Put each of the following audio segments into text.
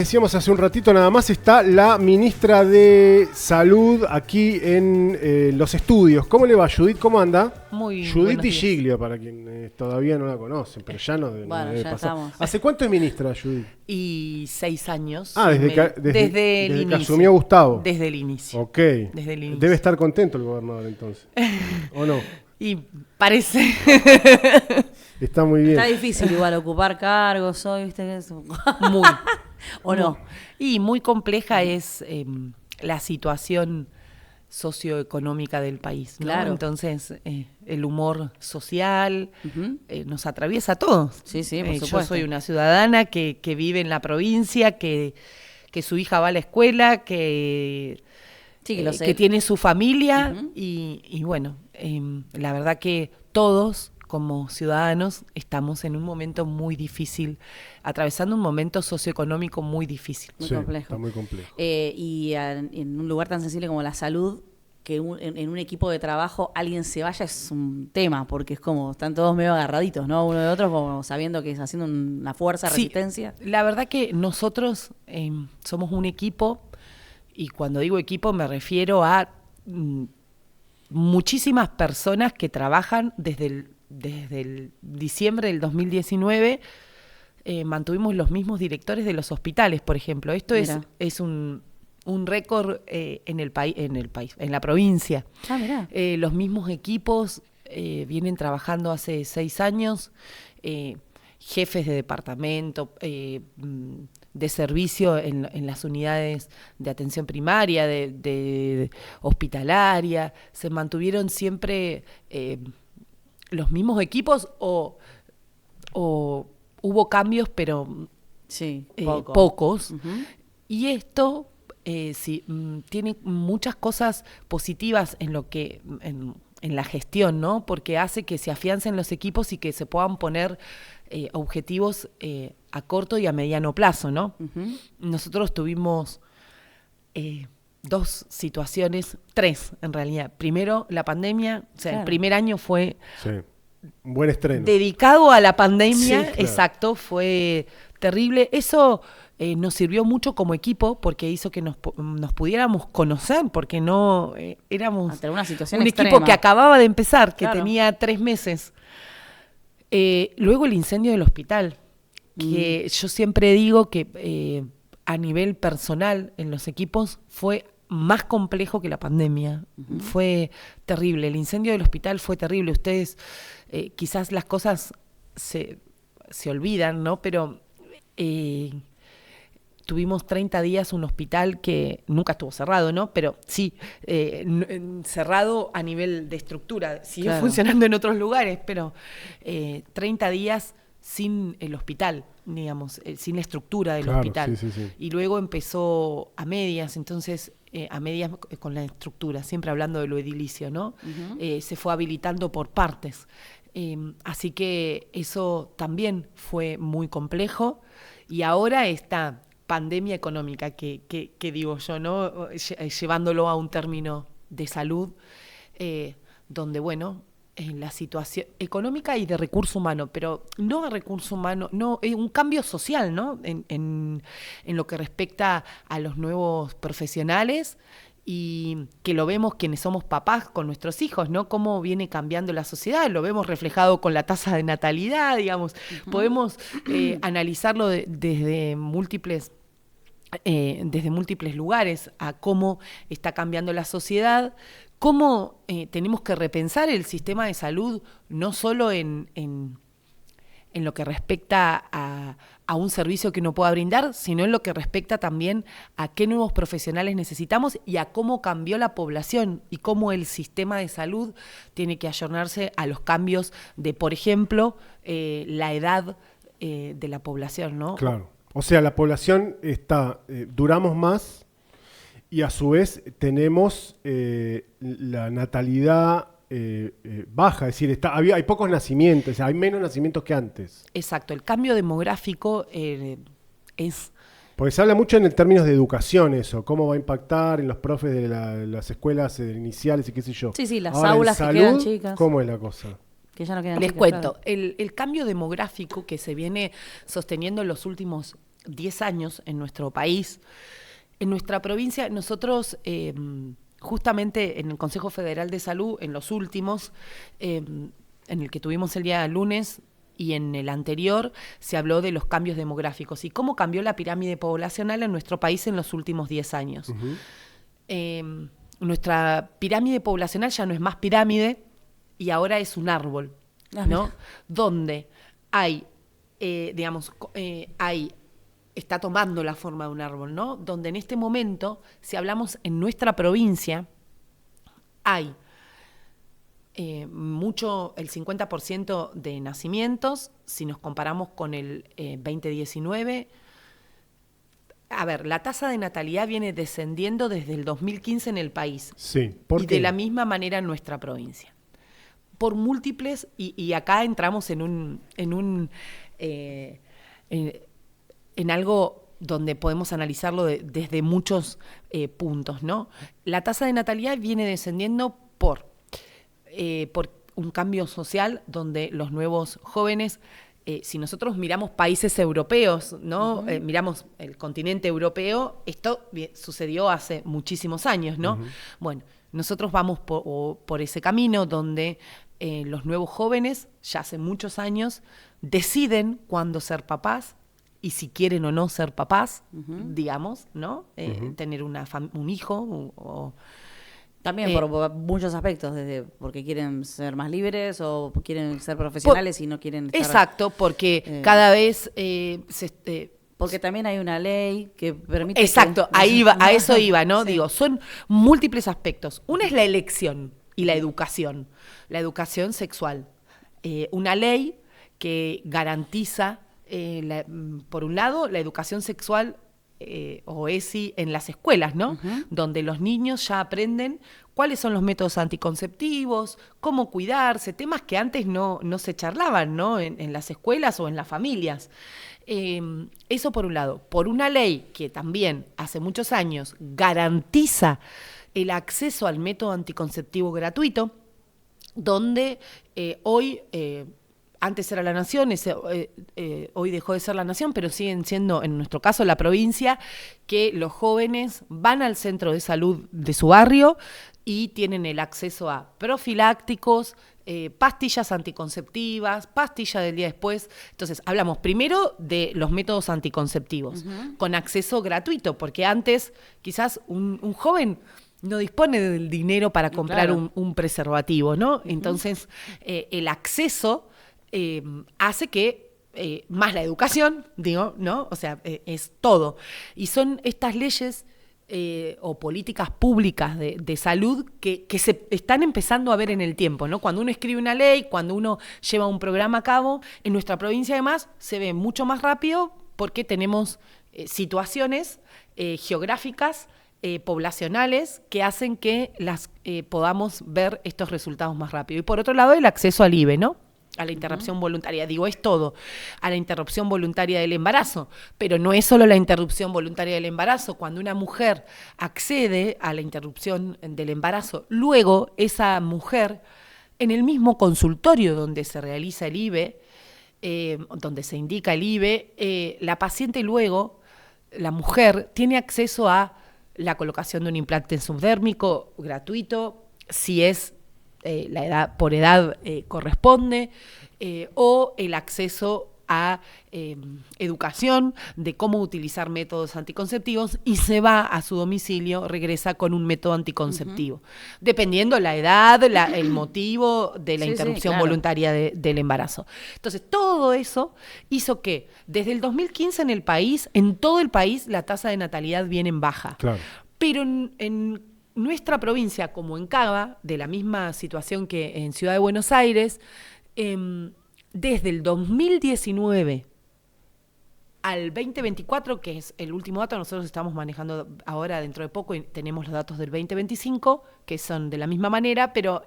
Decíamos hace un ratito nada más, está la ministra de Salud aquí en los estudios. ¿Cómo le va, Judith? ¿Cómo anda? Muy Judith Di Giglio, para quien todavía no la conoce, pero ya no, bueno, debe ya pasar. estamos. ¿Hace cuánto es ministra, Judith? Y 6 años. Desde desde el que inicio. asumió Gustavo. Desde el inicio. Ok. Desde el inicio. Debe estar contento el gobernador entonces. ¿O no? Y parece. Está muy bien. Está difícil igual ocupar cargos hoy, ¿viste? Que es Muy. ¿O no? Y muy compleja es la situación socioeconómica del país, ¿no? Claro. Entonces, el humor social nos atraviesa a todos. Sí, sí, por Yo supuesto. soy una ciudadana que vive en la provincia, que su hija va a la escuela, que Sí, que lo sé. que tiene su familia y bueno, la verdad que todos como ciudadanos estamos en un momento muy difícil, atravesando un momento socioeconómico muy difícil. Muy Sí, complejo. está muy complejo. En un lugar tan sensible como la salud, que en un equipo de trabajo alguien se vaya es un tema, porque es como, están todos medio agarraditos, ¿no? Uno de otro, como sabiendo que es haciendo una fuerza, Sí, resistencia. la verdad que nosotros somos un equipo, y cuando digo equipo me refiero a muchísimas personas que trabajan desde el diciembre del 2019. Mantuvimos los mismos directores de los hospitales, por ejemplo. Esto es un récord en el país, en la provincia. Ah, mirá. Los mismos equipos vienen trabajando hace 6 años, jefes de departamento, de servicio en las unidades de atención primaria, de hospitalaria, se mantuvieron siempre los mismos equipos o hubo cambios, pero Sí, pocos. Ujú. Y esto tiene muchas cosas positivas en lo que en la gestión, ¿no? Porque hace que se afiancen los equipos y que se puedan poner objetivos a corto y a mediano plazo, ¿no? Ujú. Nosotros tuvimos 2 situaciones, 3 en realidad. Primero, la pandemia, o sea, Claro. el primer año fue Sí. Un buen estreno. dedicado a la pandemia, Sí, claro. exacto, fue terrible. Eso nos sirvió mucho como equipo porque hizo que nos pudiéramos conocer, porque no éramos Ante una situación un extrema. equipo que acababa de empezar, que Claro. tenía 3 meses. Luego el incendio del hospital, que yo siempre digo que a nivel personal en los equipos fue más complejo que la pandemia. Fue terrible, el incendio del hospital fue terrible. Ustedes quizás las cosas se olvidan, ¿no? Pero tuvimos 30 días un hospital que nunca estuvo cerrado, ¿no? Pero sí, cerrado a nivel de estructura. Siguió Claro. funcionando en otros lugares, pero 30 días sin el hospital, digamos, sin la estructura del Claro, hospital. sí, sí, sí. Y luego empezó a medias, entonces a medias con la estructura, siempre hablando de lo edilicio, ¿no? Se fue habilitando por partes. Así que eso también fue muy complejo. Y ahora esta pandemia económica que digo yo, ¿no? Llevándolo a un término de salud, donde, bueno, en la situación económica y de recurso humano, pero no de recurso humano, no, un cambio social, ¿no? En lo que respecta a los nuevos profesionales y que lo vemos quienes somos papás con nuestros hijos, ¿no? Cómo viene cambiando la sociedad, lo vemos reflejado con la tasa de natalidad, digamos. Podemos analizarlo desde múltiples lugares a cómo está cambiando la sociedad, cómo tenemos que repensar el sistema de salud, no solo en lo que respecta a un servicio que uno pueda brindar, sino en lo que respecta también a qué nuevos profesionales necesitamos y a cómo cambió la población y cómo el sistema de salud tiene que ayornarse a los cambios de, por ejemplo, la edad de la población, ¿no? Claro. O sea, la población duramos más y a su vez tenemos la natalidad baja, es decir, hay pocos nacimientos, o sea, hay menos nacimientos que antes. Exacto, el cambio demográfico es... Porque se habla mucho en términos de educación eso, cómo va a impactar en los profes de las escuelas iniciales y qué sé yo. Sí, sí, las Ahora, aulas en que salud, quedan chicas. ¿cómo es la cosa? Que ya no quedan Les chicas, cuento, claro. el cambio demográfico que se viene sosteniendo en los últimos 10 años en nuestro país. En nuestra provincia, nosotros, justamente en el Consejo Federal de Salud, en los últimos, en el que tuvimos el día lunes y en el anterior, se habló de los cambios demográficos y cómo cambió la pirámide poblacional en nuestro país en los últimos 10 años. Nuestra pirámide poblacional ya no es más pirámide y ahora es un árbol, ¿no? Donde hay, está tomando la forma de un árbol, ¿no? Donde en este momento, si hablamos en nuestra provincia, hay el 50% de nacimientos, si nos comparamos con el 2019. A ver, la tasa de natalidad viene descendiendo desde el 2015 en el país. Sí, ¿por y qué? de la misma manera en nuestra provincia. Por múltiples, y acá entramos en algo donde podemos analizarlo desde muchos puntos, ¿no? La tasa de natalidad viene descendiendo por un cambio social donde los nuevos jóvenes, si nosotros miramos países europeos, ¿no? Miramos el continente europeo, esto sucedió hace muchísimos años, ¿no? Bueno, nosotros vamos por ese camino donde los nuevos jóvenes, ya hace muchos años, deciden cuándo ser papás y si quieren o no ser papás, digamos, ¿no? Tener un hijo o también por muchos aspectos, desde porque quieren ser más libres o quieren ser profesionales y no quieren estar... Exacto, porque cada vez porque también hay una ley que permite... Exacto, a eso iba, ¿no? Sí. Digo, son múltiples aspectos. Una es la elección y la educación sexual. Una ley que garantiza, por un lado, la educación sexual o ESI en las escuelas, ¿no? Donde los niños ya aprenden cuáles son los métodos anticonceptivos, cómo cuidarse, temas que antes no se charlaban, ¿no? En las escuelas o en las familias. Eso por un lado. Por una ley que también hace muchos años garantiza el acceso al método anticonceptivo gratuito, donde hoy... antes era la Nación, hoy dejó de ser la Nación, pero siguen siendo, en nuestro caso, la provincia, que los jóvenes van al centro de salud de su barrio y tienen el acceso a profilácticos, pastillas anticonceptivas, pastillas del día después. Entonces, hablamos primero de los métodos anticonceptivos, con acceso gratuito, porque antes quizás un joven no dispone del dinero para comprar un preservativo, ¿no? Entonces, el acceso... hace que, más la educación, digo, ¿no? O sea, es todo. Y son estas leyes o políticas públicas de salud que se están empezando a ver en el tiempo, ¿no? Cuando uno escribe una ley, cuando uno lleva un programa a cabo, en nuestra provincia además se ve mucho más rápido porque tenemos situaciones geográficas, poblacionales que hacen que podamos ver estos resultados más rápido. Y por otro lado, el acceso al IVE, ¿no? A la interrupción voluntaria, digo, es todo, a la interrupción voluntaria del embarazo, pero no es solo la interrupción voluntaria del embarazo. Cuando una mujer accede a la interrupción del embarazo, luego esa mujer, en el mismo consultorio donde se realiza el IVE, donde se indica el IVE, la paciente luego, la mujer, tiene acceso a la colocación de un implante subdérmico gratuito, si es la edad por edad corresponde, o el acceso a educación de cómo utilizar métodos anticonceptivos y se va a su domicilio, regresa con un método anticonceptivo, dependiendo la edad, el motivo de la interrupción voluntaria del embarazo. Entonces, todo eso hizo que desde el 2015 en el país, en todo el país, la tasa de natalidad viene en baja. Claro. Pero en nuestra provincia, como en Cava, de la misma situación que en Ciudad de Buenos Aires, desde el 2019 al 2024, que es el último dato, nosotros estamos manejando ahora dentro de poco y tenemos los datos del 2025, que son de la misma manera, pero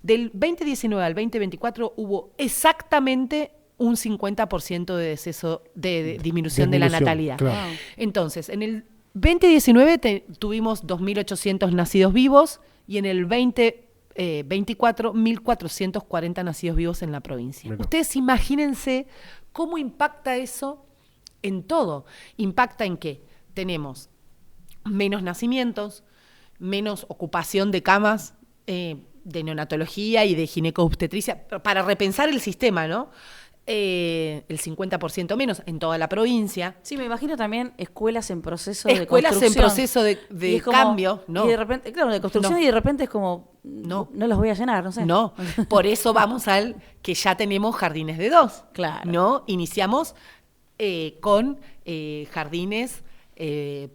del 2019 al 2024 hubo exactamente un 50% de deceso, de disminución de la natalidad. Claro. Entonces, en el 2019 tuvimos 2.800 nacidos vivos y en el 2024 1.440 nacidos vivos en la provincia. Mira. Ustedes imagínense cómo impacta eso en todo. ¿Impacta en qué? Tenemos menos nacimientos, menos ocupación de camas de neonatología y de ginecobstetricia, para repensar el sistema, ¿no? El 50% menos en toda la provincia. Sí, me imagino también escuelas en proceso de Escuelas en construcción. proceso de como, cambio, ¿no? Y de repente, claro, de construcción No. y de repente es como, No. no los voy a llenar, no sé. No, por eso vamos al que ya tenemos jardines de 2. Claro. ¿No? Iniciamos con jardines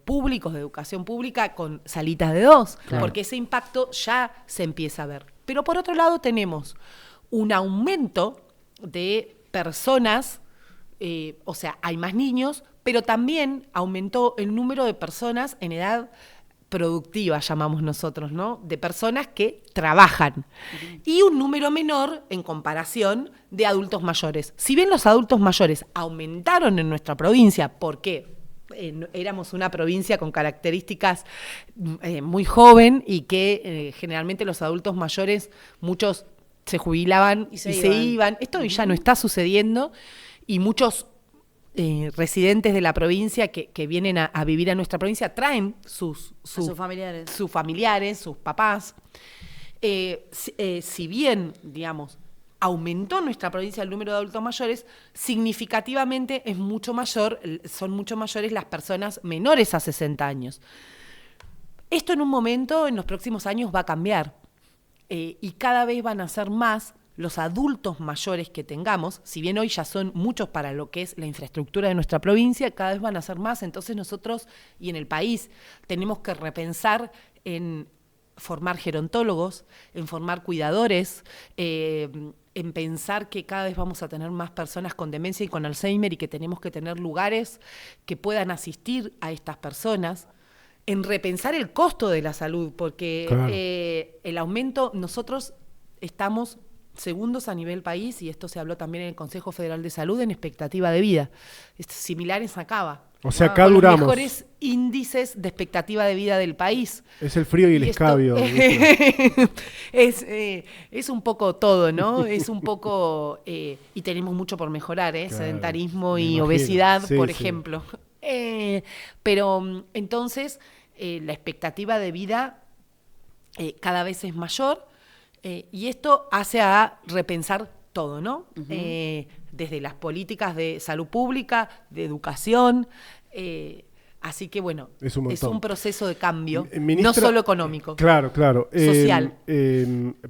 públicos, de educación pública, con salitas de 2, Claro. porque ese impacto ya se empieza a ver. Pero por otro lado tenemos un aumento de personas, o sea, hay más niños, pero también aumentó el número de personas en edad productiva, llamamos nosotros, ¿no? De personas que trabajan. Y un número menor en comparación de adultos mayores. Si bien los adultos mayores aumentaron en nuestra provincia, porque éramos una provincia con características muy joven y que generalmente los adultos mayores, muchos se jubilaban y se iban. Esto ya no está sucediendo y muchos residentes de la provincia que vienen a vivir a nuestra provincia traen sus familiares, sus papás. Si bien, digamos, aumentó en nuestra provincia el número de adultos mayores, significativamente son mucho mayores las personas menores a 60 años. Esto en un momento, en los próximos años, va a cambiar. Y cada vez van a ser más los adultos mayores que tengamos, si bien hoy ya son muchos para lo que es la infraestructura de nuestra provincia, cada vez van a ser más. Entonces nosotros y en el país tenemos que repensar en formar gerontólogos, en formar cuidadores, en pensar que cada vez vamos a tener más personas con demencia y con Alzheimer y que tenemos que tener lugares que puedan asistir a estas personas, en repensar el costo de la salud, porque claro, el aumento, nosotros estamos segundos a nivel país, y esto se habló también en el Consejo Federal de Salud, en expectativa de vida. Similares a Cava. O sea, acá con duramos. los mejores índices de expectativa de vida del país. Es el frío y el escabio. Es un poco todo, ¿no? Es un poco... y tenemos mucho por mejorar, Claro, sedentarismo me y imagino. obesidad, Sí, por sí. ejemplo. Pero entonces la expectativa de vida cada vez es mayor, y esto hace a repensar todo, ¿no? Uh-huh. Desde las políticas de salud pública, de educación, así que bueno, Es un montón. un proceso de cambio, Ministra, no solo económico. Claro, claro. Social.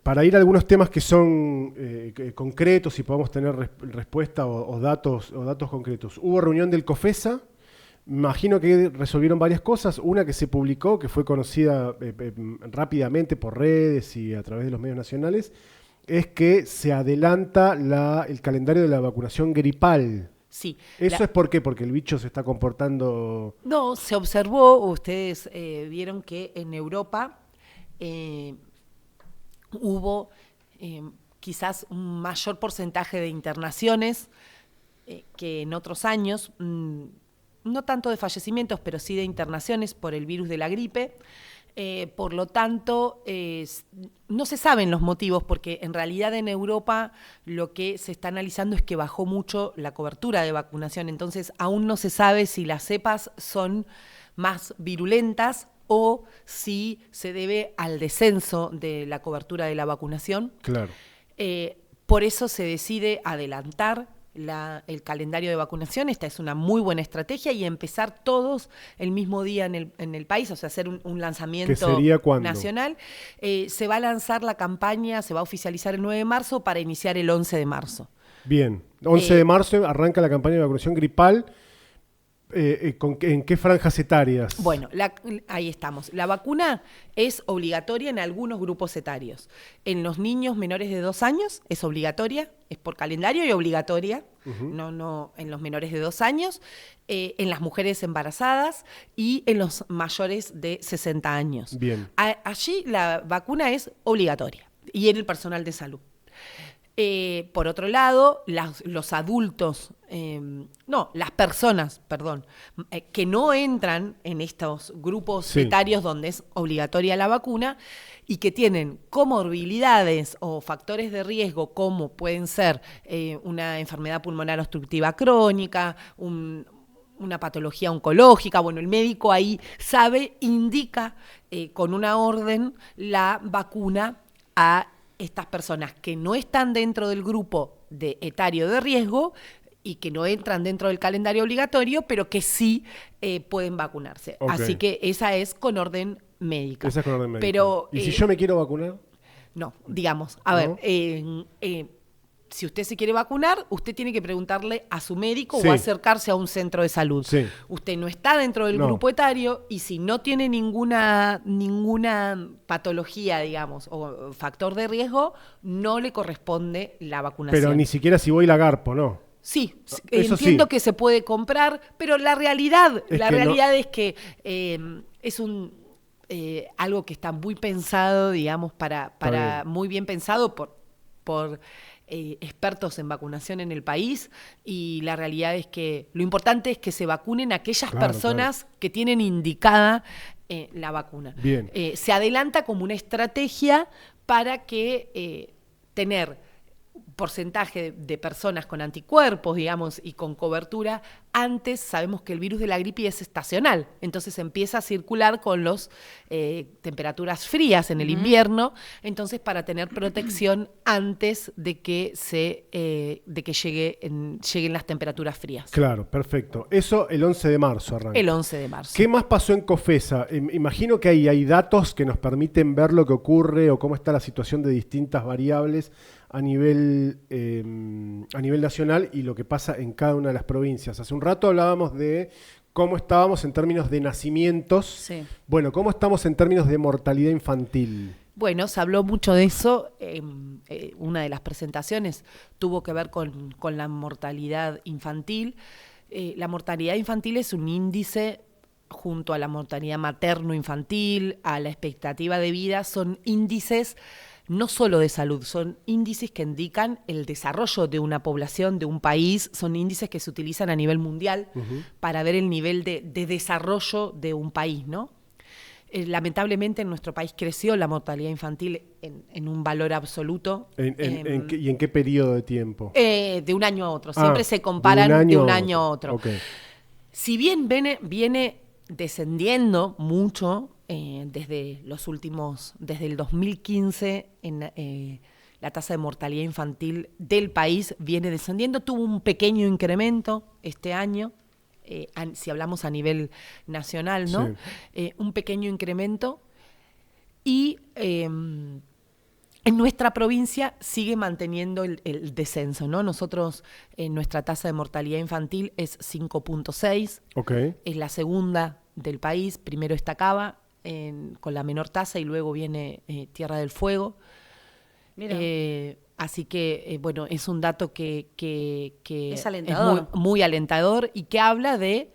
Para ir a algunos temas que son concretos y podamos tener respuesta o datos concretos. Hubo reunión del COFESA. Imagino que resolvieron varias cosas. Una que se publicó, que fue conocida rápidamente por redes y a través de los medios nacionales, es que se adelanta el calendario de la vacunación gripal. Sí. ¿Eso es por qué? Porque el bicho se está comportando... No, se observó, ustedes vieron que en Europa hubo quizás un mayor porcentaje de internaciones que en otros años, no tanto de fallecimientos, pero sí de internaciones por el virus de la gripe. Por lo tanto, no se saben los motivos, porque en realidad en Europa lo que se está analizando es que bajó mucho la cobertura de vacunación. Entonces, aún no se sabe si las cepas son más virulentas o si se debe al descenso de la cobertura de la vacunación. Claro. Por eso se decide adelantar el calendario de vacunación. Esta es una muy buena estrategia, y empezar todos el mismo día en el país, o sea, hacer un lanzamiento. ¿Qué sería cuándo? Nacional. Se va a lanzar la campaña, se va a oficializar el 9 de marzo para iniciar el 11 de marzo. Bien, 11 de marzo arranca la campaña de vacunación gripal. ¿En qué franjas etarias? Bueno, ahí estamos. La vacuna es obligatoria en algunos grupos etarios. En los niños menores de 2 años es obligatoria, es por calendario y obligatoria. Uh-huh. No, en los menores de 2 años, en las mujeres embarazadas y en los mayores de 60 años. Bien. Allí la vacuna es obligatoria, y en el personal de salud. Por otro lado, los adultos, las personas, que no entran en estos grupos etarios donde es obligatoria la vacuna y que tienen comorbilidades o factores de riesgo, como pueden ser una enfermedad pulmonar obstructiva crónica, una patología oncológica, bueno, el médico ahí sabe, indica con una orden la vacuna a estas personas que no están dentro del grupo etario de riesgo y que no entran dentro del calendario obligatorio, pero que sí pueden vacunarse. Okay. Así que esa es con orden médica. Esa es con orden médica. Pero, ¿y si yo me quiero vacunar? No, digamos, a ver, si usted se quiere vacunar, usted tiene que preguntarle a su médico Sí. o acercarse a un centro de salud. Sí. Usted no está dentro del grupo etario y si no tiene ninguna patología, digamos, o factor de riesgo, no le corresponde la vacunación. Pero ni siquiera si voy lagarpo, ¿no? Sí, Eso entiendo sí. que se puede comprar, pero la realidad es que es algo que está muy pensado, digamos, para muy bien pensado por expertos en vacunación en el país, y la realidad es que lo importante es que se vacunen aquellas personas que tienen indicada la vacuna. Bien. Se adelanta como una estrategia para que tener porcentaje de personas con anticuerpos, digamos, y con cobertura. Antes sabemos que el virus de la gripe es estacional, entonces empieza a circular con las temperaturas frías en el invierno, entonces para tener protección antes de que lleguen las temperaturas frías. Claro, perfecto. Eso el 11 de marzo arranca. El 11 de marzo. ¿Qué más pasó en COFESA? Imagino que hay datos que nos permiten ver lo que ocurre o cómo está la situación de distintas variables a nivel nacional y lo que pasa en cada una de las provincias. Hace un rato hablábamos de cómo estábamos en términos de nacimientos. Sí. Bueno, ¿cómo estamos en términos de mortalidad infantil? Bueno, se habló mucho de eso. Una de las presentaciones tuvo que ver con la mortalidad infantil. La mortalidad infantil es un índice junto a la mortalidad materno-infantil, a la expectativa de vida, son índices no solo de salud, son índices que indican el desarrollo de una población, de un país, son índices que se utilizan a nivel mundial para ver el nivel de desarrollo de un país, ¿no? Lamentablemente en nuestro país creció la mortalidad infantil en un valor absoluto. ¿Y en qué periodo de tiempo? De un año a otro, siempre se comparan de un año a otro. Okay. Si bien viene descendiendo mucho desde el 2015, la tasa de mortalidad infantil del país viene descendiendo, tuvo un pequeño incremento este año, si hablamos a nivel nacional, ¿no? Sí. Un pequeño incremento, y en nuestra provincia sigue manteniendo el descenso, ¿no? Nosotros, nuestra tasa de mortalidad infantil es 5.6, okay. Es la segunda del país, primero está Cava, con la menor tasa, y luego viene Tierra del Fuego. Así que, bueno, es un dato que es alentador. Es muy alentador y que habla de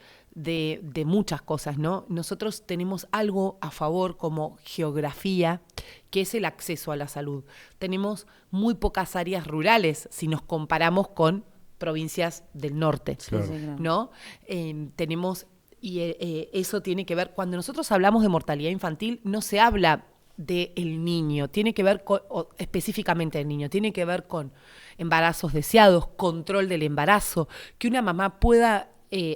muchas cosas, ¿no? Nosotros tenemos algo a favor como geografía, que es el acceso a la salud. Tenemos muy pocas áreas rurales si nos comparamos con provincias del norte, claro. ¿no? Tenemos... Y eso tiene que ver, cuando nosotros hablamos de mortalidad infantil, no se habla del niño, tiene que ver específicamente del niño, tiene que ver con embarazos deseados, control del embarazo, que una mamá pueda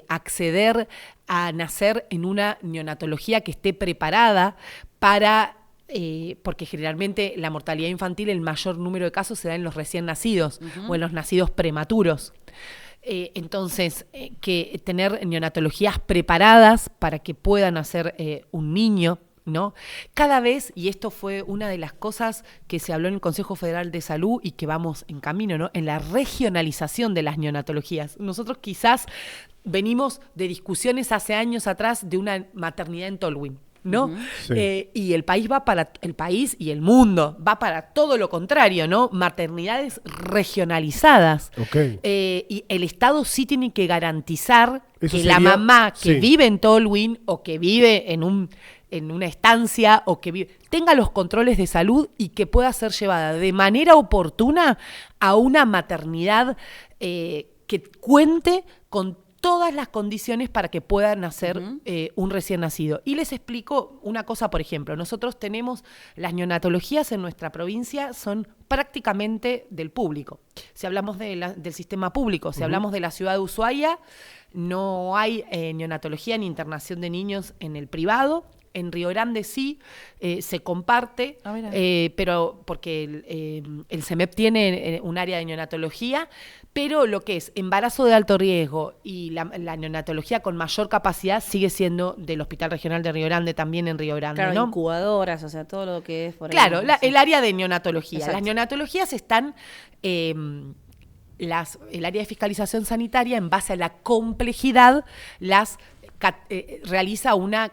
acceder a nacer en una neonatología que esté preparada para... porque generalmente la mortalidad infantil, el mayor número de casos se da en los recién nacidos o en los nacidos prematuros. Entonces, que tener neonatologías preparadas para que puedan hacer un niño, ¿no? Cada vez, y esto fue una de las cosas que se habló en el Consejo Federal de Salud y que vamos en camino, ¿no? En la regionalización de las neonatologías. Nosotros quizás venimos de discusiones hace años atrás de una maternidad en Tolwyn, ¿no? Sí. Y el país y el mundo va para todo lo contrario, ¿no? Maternidades regionalizadas. Okay. Y el Estado sí tiene que garantizar que la mamá que vive en Tolwyn o que vive en una estancia o que tenga los controles de salud y que pueda ser llevada de manera oportuna a una maternidad que cuente con todas las condiciones para que puedan nacer un recién nacido. Y les explico una cosa, por ejemplo, nosotros tenemos las neonatologías en nuestra provincia, son prácticamente del público. Si hablamos del sistema público, si hablamos de la ciudad de Ushuaia, no hay neonatología ni internación de niños en el privado. En Río Grande sí, se comparte, pero porque el CEMEP tiene un área de neonatología, pero lo que es embarazo de alto riesgo y la neonatología con mayor capacidad sigue siendo del Hospital Regional de Río Grande, también en Río Grande, claro, ¿no? Incubadoras, o sea, todo lo que es por ahí. Claro, el área de neonatología. Exacto. Las neonatologías están... el área de fiscalización sanitaria, en base a la complejidad, realiza una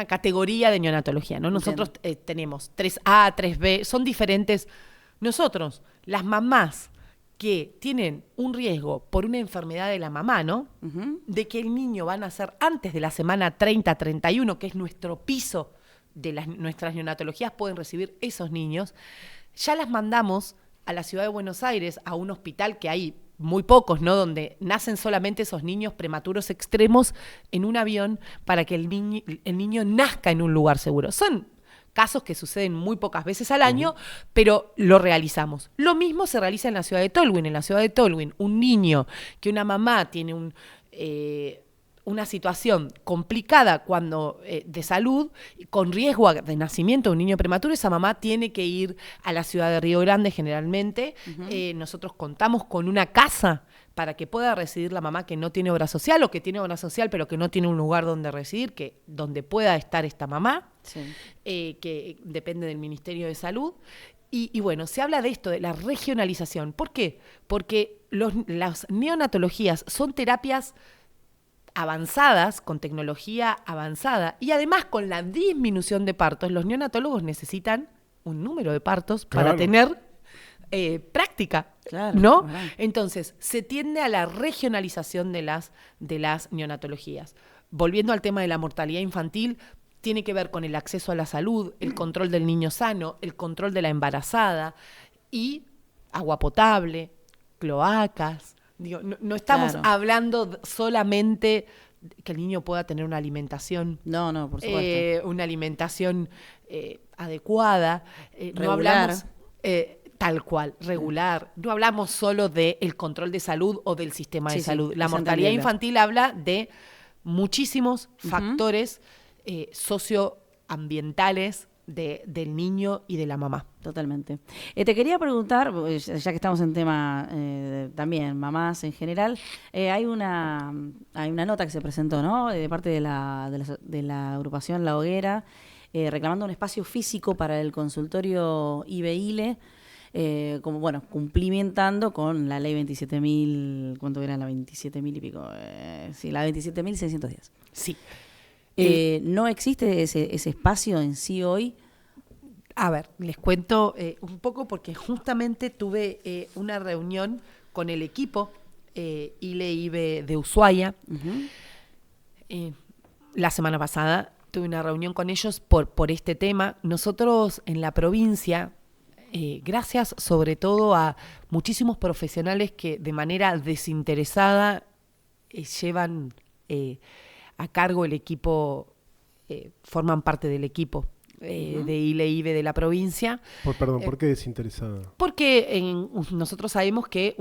categoría de neonatología, ¿no? Nosotros tenemos 3A, 3B, son diferentes. Nosotros, las mamás que tienen un riesgo por una enfermedad de la mamá, ¿no? De que el niño va a nacer antes de la semana 30, 31, que es nuestro piso de nuestras neonatologías, pueden recibir esos niños. Ya las mandamos a la ciudad de Buenos Aires, a un hospital que hay muy pocos, ¿no? Donde nacen solamente esos niños prematuros extremos en un avión para que el niño nazca en un lugar seguro. Son casos que suceden muy pocas veces al año, pero lo realizamos. Lo mismo se realiza en la ciudad de Tolwyn. En la ciudad de Tolwyn, un niño que una mamá tiene una situación complicada de salud, con riesgo de nacimiento de un niño prematuro, esa mamá tiene que ir a la ciudad de Río Grande generalmente. Nosotros contamos con una casa para que pueda residir la mamá que no tiene obra social o que tiene obra social pero que no tiene un lugar donde residir, donde pueda estar esta mamá, que depende del Ministerio de Salud. Y bueno, se habla de esto, de la regionalización. ¿Por qué? Porque las neonatologías son terapias avanzadas, con tecnología avanzada, y además con la disminución de partos, los neonatólogos necesitan un número de partos para tener práctica, ¿no? Claro. Entonces, se tiende a la regionalización de las neonatologías. Volviendo al tema de la mortalidad infantil, tiene que ver con el acceso a la salud, el control del niño sano, el control de la embarazada y agua potable, cloacas. Digo, no estamos hablando solamente que el niño pueda tener una alimentación. No, por supuesto. Una alimentación adecuada. No hablamos tal cual, regular. No hablamos solo del control de salud o del sistema de salud. La mortalidad infantil habla de muchísimos factores socioambientales del niño y de la mamá. Totalmente. Te quería preguntar, ya que estamos en tema también, mamás en general, hay una nota que se presentó, ¿no? De parte de la agrupación La Hoguera, reclamando un espacio físico para el consultorio IBEILE, como bueno, cumplimentando con la ley 27.000, ¿cuánto era la 27.000 y pico? Sí, la 27.610. Sí. ¿No existe ese espacio en sí hoy? A ver, les cuento un poco porque justamente tuve una reunión con el equipo ILE-IBE de Ushuaia. La semana pasada tuve una reunión con ellos por este tema. Nosotros en la provincia, gracias sobre todo a muchísimos profesionales que de manera desinteresada llevan a cargo el equipo, forman parte del equipo de ILE-IBE de la provincia. ¿Por qué desinteresada? Porque nosotros sabemos que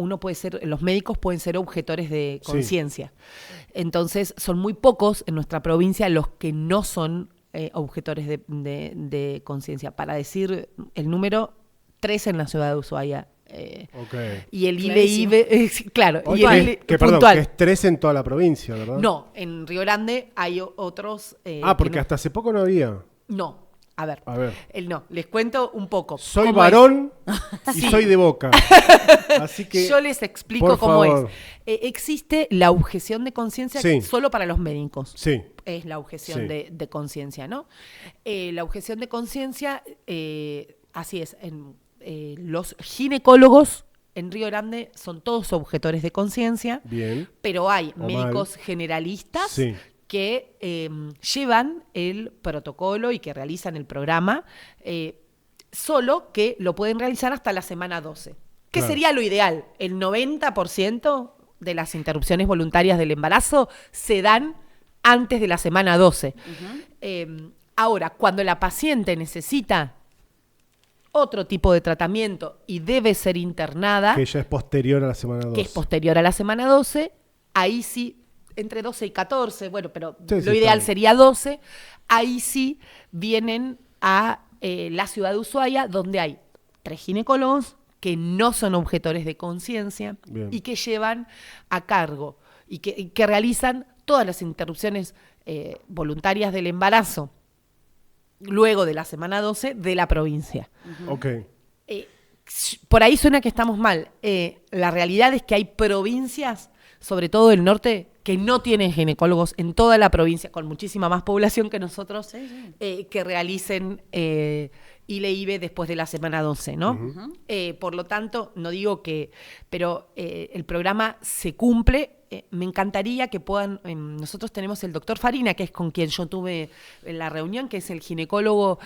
los médicos pueden ser objetores de conciencia. Sí. Entonces, son muy pocos en nuestra provincia los que no son objetores de conciencia. Para decir el número, 3 en la ciudad de Ushuaia. Y el ILE-IBE, claro. Perdón, que es 3 en toda la provincia, ¿verdad? No, en Río Grande hay otros. Porque hasta hace poco no había. No. A ver. Les cuento un poco. Soy varón y soy de Boca. Así que yo les explico cómo es. Existe la objeción de conciencia solo para los médicos. Sí. Es la objeción de conciencia, ¿no? La objeción de conciencia, así es, los ginecólogos en Río Grande son todos objetores de conciencia. Bien. Pero hay médicos generalistas que llevan el protocolo y que realizan el programa, solo que lo pueden realizar hasta la semana 12. ¿Qué sería lo ideal? El 90% de las interrupciones voluntarias del embarazo se dan antes de la semana 12. Ahora, cuando la paciente necesita otro tipo de tratamiento y debe ser internada, que ya es posterior a la semana 12. que es posterior a la semana 12, ahí sí, entre 12 y 14, bueno, pero Sí, lo ideal sería 12, ahí sí vienen a la ciudad de Ushuaia, donde hay 3 ginecólogos que no son objetores de conciencia y que llevan a cargo y que realizan todas las interrupciones voluntarias del embarazo luego de la semana 12 de la provincia. Ok. Por ahí suena que estamos mal. La realidad es que hay provincias, sobre todo del norte, que no tienen ginecólogos en toda la provincia, con muchísima más población que nosotros, que realicen ILE-IVE después de la semana 12, ¿no? Por lo tanto, no digo que, pero el programa se cumple. Me encantaría que puedan, nosotros tenemos el doctor Farina, que es con quien yo tuve la reunión, que es el ginecólogo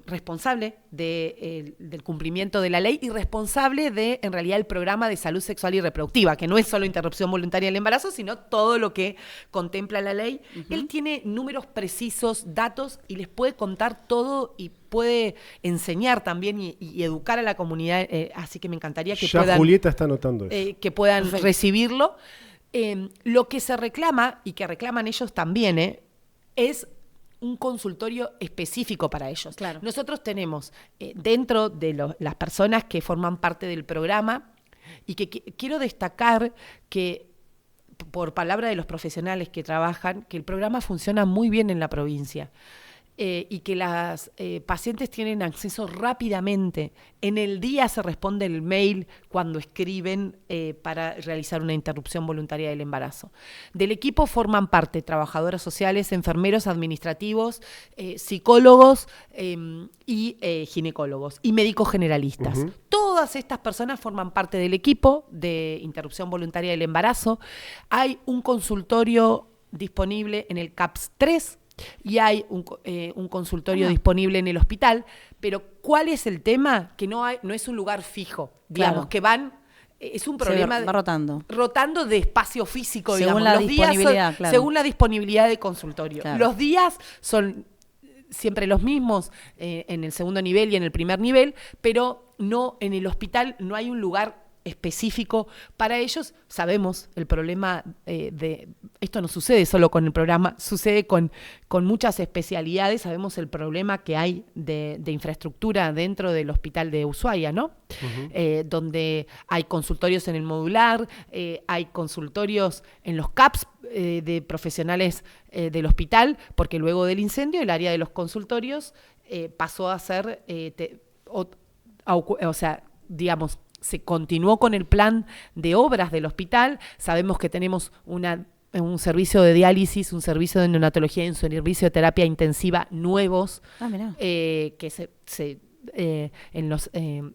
responsable del cumplimiento de la ley y responsable de, en realidad, el programa de salud sexual y reproductiva, que no es solo interrupción voluntaria del embarazo, sino todo lo que contempla la ley. Él tiene números precisos, datos, y les puede contar todo y puede enseñar también y educar a la comunidad, así que me encantaría que ya puedan... Julieta está anotando eso. Que puedan recibirlo. Lo que se reclama, y que reclaman ellos también, es un consultorio específico para ellos. Claro. Nosotros tenemos dentro de las personas que forman parte del programa, y que quiero destacar que, por palabra de los profesionales que trabajan, que el programa funciona muy bien en la provincia. Y que las pacientes tienen acceso rápidamente. En el día se responde el mail cuando escriben para realizar una interrupción voluntaria del embarazo. Del equipo forman parte trabajadoras sociales, enfermeros administrativos, psicólogos y ginecólogos y médicos generalistas. Todas estas personas forman parte del equipo de interrupción voluntaria del embarazo. Hay un consultorio disponible en el CAPS 3, y hay un consultorio disponible en el hospital, pero ¿cuál es el tema? Que no es un lugar fijo, digamos, que van, es un problema va rotando de espacio físico, según digamos. la Los disponibilidad, días son, según la disponibilidad de consultorio. Claro. Los días son siempre los mismos en el segundo nivel y en el primer nivel, pero no en el hospital no hay un lugar específico para ellos. Sabemos el problema de esto no sucede solo con el programa, sucede con muchas especialidades. Sabemos el problema que hay de infraestructura dentro del hospital de Ushuaia, ¿no? Donde hay consultorios en el modular, hay consultorios en los CAPS de profesionales del hospital, porque luego del incendio el área de los consultorios pasó a ser o sea, digamos, se continuó con el plan de obras del hospital. Sabemos que tenemos un servicio de diálisis, un servicio de neonatología y un servicio de terapia intensiva nuevos que en los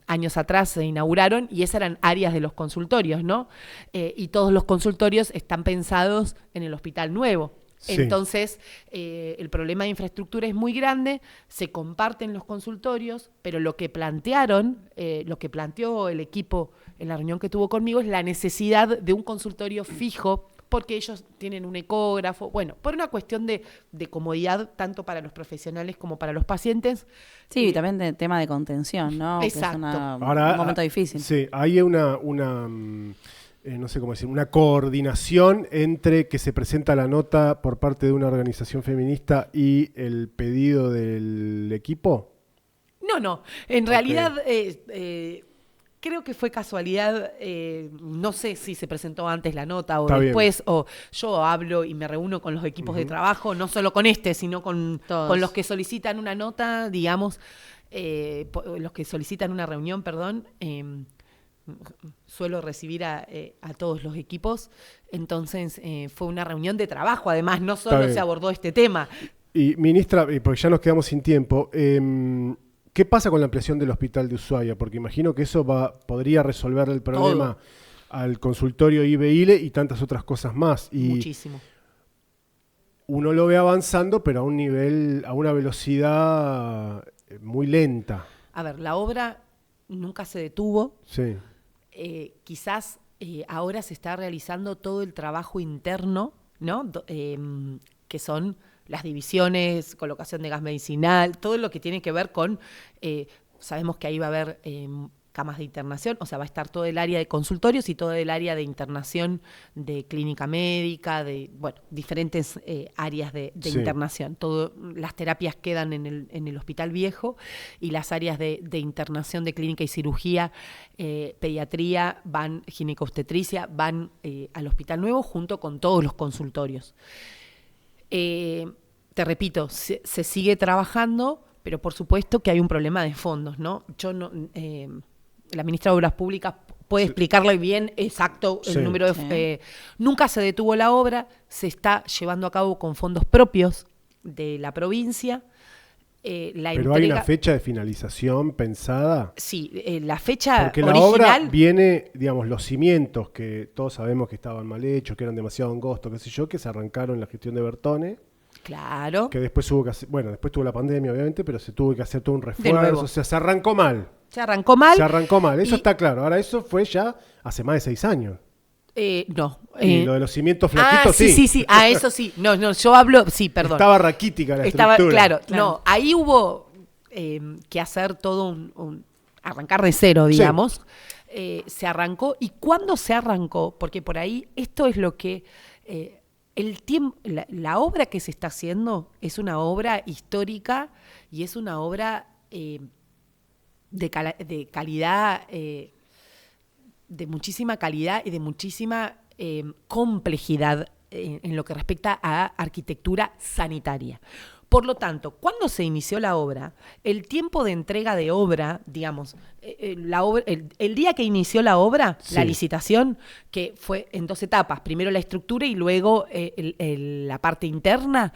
años atrás se inauguraron, y esas eran áreas de los consultorios, ¿no? Y todos los consultorios están pensados en el hospital nuevo. Sí. Entonces, el problema de infraestructura es muy grande, se comparten los consultorios, pero lo que planteó el equipo en la reunión que tuvo conmigo es la necesidad de un consultorio fijo, porque ellos tienen un ecógrafo, bueno, por una cuestión de comodidad tanto para los profesionales como para los pacientes. Sí, y también de tema de contención, ¿no? Exacto. Que es Ahora, un momento difícil. Sí, hay no sé cómo decir, una coordinación entre que se presenta la nota por parte de una organización feminista y el pedido del equipo. No. En realidad, creo que fue casualidad. No sé si se presentó antes la nota o después, o yo hablo y me reúno con los equipos de trabajo, no solo con sino con los que solicitan una nota, digamos, los que solicitan una reunión, perdón. Suelo recibir a todos los equipos, entonces fue una reunión de trabajo, además no solo se abordó este tema. Y ministra, porque ya nos quedamos sin tiempo, ¿qué pasa con la ampliación del hospital de Ushuaia? Porque imagino que eso podría resolver el problema al consultorio IBE-ILE y tantas otras cosas más. Y muchísimo. Uno lo ve avanzando, pero a una velocidad muy lenta. A ver, la obra nunca se detuvo. Sí. Quizás ahora se está realizando todo el trabajo interno, ¿no? Que son las divisiones, colocación de gas medicinal, todo lo que tiene que ver con, sabemos que ahí va a haber camas de internación, o sea, va a estar todo el área de consultorios y todo el área de internación de clínica médica, de, bueno, diferentes áreas de internación. Las terapias quedan en el hospital viejo y las áreas de internación de clínica y cirugía, pediatría, ginecobstetricia, van al hospital nuevo junto con todos los consultorios. Te repito, se sigue trabajando, pero por supuesto que hay un problema de fondos, ¿no? Yo no... la ministra de Obras Públicas puede explicarle bien exacto el número de... nunca se detuvo la obra, se está llevando a cabo con fondos propios de la provincia. ¿Pero hay una fecha de finalización pensada? Sí, la fecha porque original... la obra viene, digamos, los cimientos, que todos sabemos que estaban mal hechos, que eran demasiado angostos, qué sé yo, que se arrancaron en la gestión de Bertone. Claro. Que después hubo que hacer... Bueno, después tuvo la pandemia, obviamente, pero se tuvo que hacer todo un refuerzo. O sea, se arrancó mal. Se arrancó mal. Se arrancó mal, eso está claro. Ahora, eso fue ya hace más de 6 años. No. Y lo de los cimientos flaquitos, sí. Eso sí. No, yo hablo... Sí, perdón. Estaba raquítica la estructura. Claro. No, ahí hubo que hacer todo arrancar de cero, digamos. Sí. Se arrancó. ¿Y cuándo se arrancó? Porque por ahí esto es lo que... la obra que se está haciendo es una obra histórica y es una obra de calidad, de muchísima calidad y de muchísima complejidad en lo que respecta a arquitectura sanitaria. Por lo tanto, cuando se inició la obra, el tiempo de entrega de obra, digamos, el día que inició la obra, la licitación, que fue en 2 etapas, primero la estructura y luego la parte interna,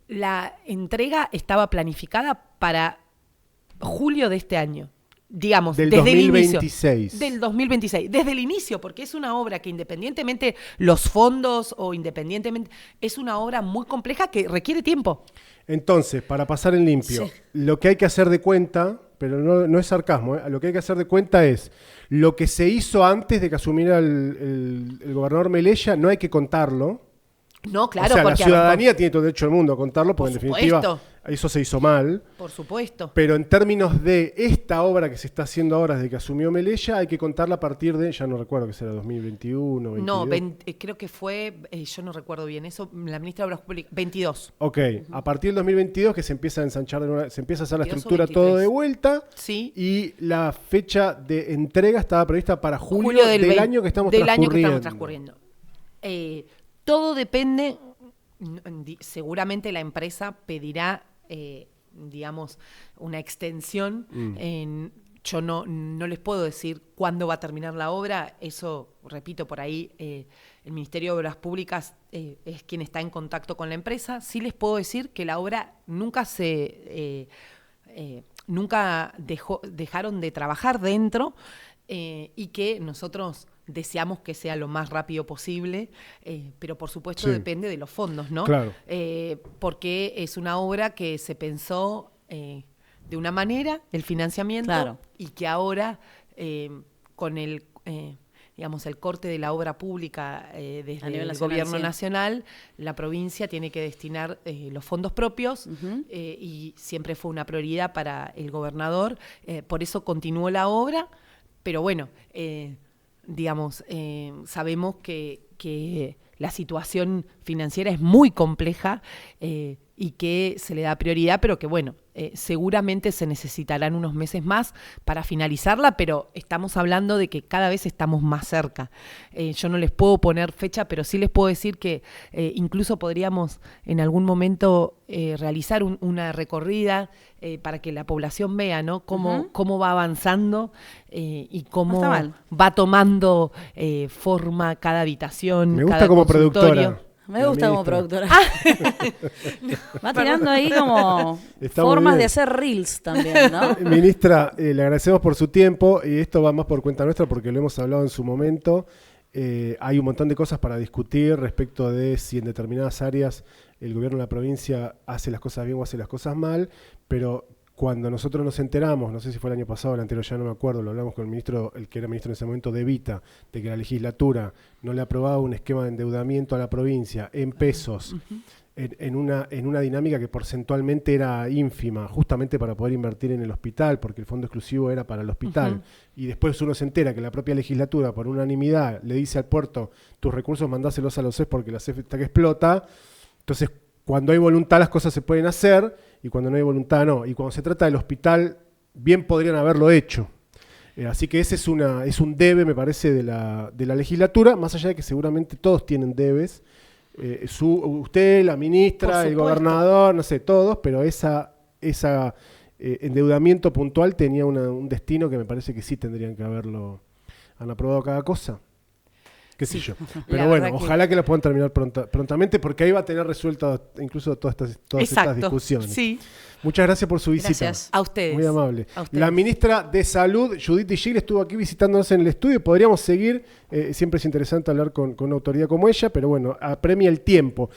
la entrega estaba planificada para julio de este año. Digamos, del desde 2026. el inicio. Del 2026. Desde el inicio, porque es una obra que independientemente los fondos o independientemente, es una obra muy compleja que requiere tiempo. Entonces, para pasar en limpio, lo que hay que hacer de cuenta, pero no es sarcasmo, lo que hay que hacer de cuenta es lo que se hizo antes de que asumiera el gobernador Melella, no hay que contarlo. No, claro. O sea, la ciudadanía tiene todo el derecho del mundo a contarlo, porque en definitiva eso se hizo mal. Por supuesto. Pero en términos de esta obra que se está haciendo ahora desde que asumió Melella, hay que contarla a partir de, ya no recuerdo que será 2021, 22. No, creo que fue, yo no recuerdo bien eso, la ministra de Obras Públicas, 22. Ok, a partir del 2022 que se empieza a ensanchar, se empieza a hacer la estructura todo de vuelta. Sí. Y la fecha de entrega estaba prevista para julio del año que estamos transcurriendo. Todo depende, seguramente la empresa pedirá, digamos, una extensión. Yo no les puedo decir cuándo va a terminar la obra, eso, repito, por ahí el Ministerio de Obras Públicas es quien está en contacto con la empresa. Sí les puedo decir que la obra nunca dejaron de trabajar dentro y que nosotros deseamos que sea lo más rápido posible, pero por supuesto depende de los fondos, ¿no? Claro. Porque es una obra que se pensó de una manera, el financiamiento, y que ahora con el corte de la obra pública desde el gobierno nacional, la provincia tiene que destinar los fondos propios y siempre fue una prioridad para el gobernador, por eso continuó la obra, pero bueno, sabemos que la situación financiera es muy compleja y que se le da prioridad, pero que bueno, seguramente se necesitarán unos meses más para finalizarla, pero estamos hablando de que cada vez estamos más cerca. Yo no les puedo poner fecha, pero sí les puedo decir que incluso podríamos en algún momento realizar una recorrida para que la población vea, ¿no? Cómo va avanzando y cómo va tomando forma cada habitación. Me gusta como productora. Me gusta como productora. Va tirando ahí como formas de hacer reels también, ¿no? Ministra, le agradecemos por su tiempo y esto va más por cuenta nuestra porque lo hemos hablado en su momento. Hay un montón de cosas para discutir respecto de si en determinadas áreas el gobierno de la provincia hace las cosas bien o hace las cosas mal, pero Cuando nosotros nos enteramos, no sé si fue el año pasado o el anterior, ya no me acuerdo, lo hablamos con el ministro, el que era ministro en ese momento, De Vita, de que la legislatura no le aprobaba un esquema de endeudamiento a la provincia en pesos, en una dinámica que porcentualmente era ínfima, justamente para poder invertir en el hospital, porque el fondo exclusivo era para el hospital. Y después uno se entera que la propia legislatura, por unanimidad, le dice al puerto, tus recursos mandáselos a los CEF porque la CEF está que explota. Entonces, cuando hay voluntad las cosas se pueden hacer, y cuando no hay voluntad no. Y cuando se trata del hospital, bien podrían haberlo hecho. Así que ese es un debe, me parece, de la legislatura, más allá de que seguramente todos tienen debes. Usted, la ministra, el gobernador, no sé, todos, pero ese endeudamiento puntual tenía un destino que me parece que sí tendrían que haberlo. ¿Han aprobado cada cosa? Qué sé yo. Pero bueno, ojalá que lo puedan terminar prontamente, porque ahí va a tener resueltas incluso todas estas discusiones. Sí. Muchas gracias por su visita. Gracias. A ustedes. Muy amable. La ministra de Salud, Judith Digil, estuvo aquí visitándonos en el estudio. Podríamos seguir, siempre es interesante hablar con una autoridad como ella, pero bueno, apremia el tiempo.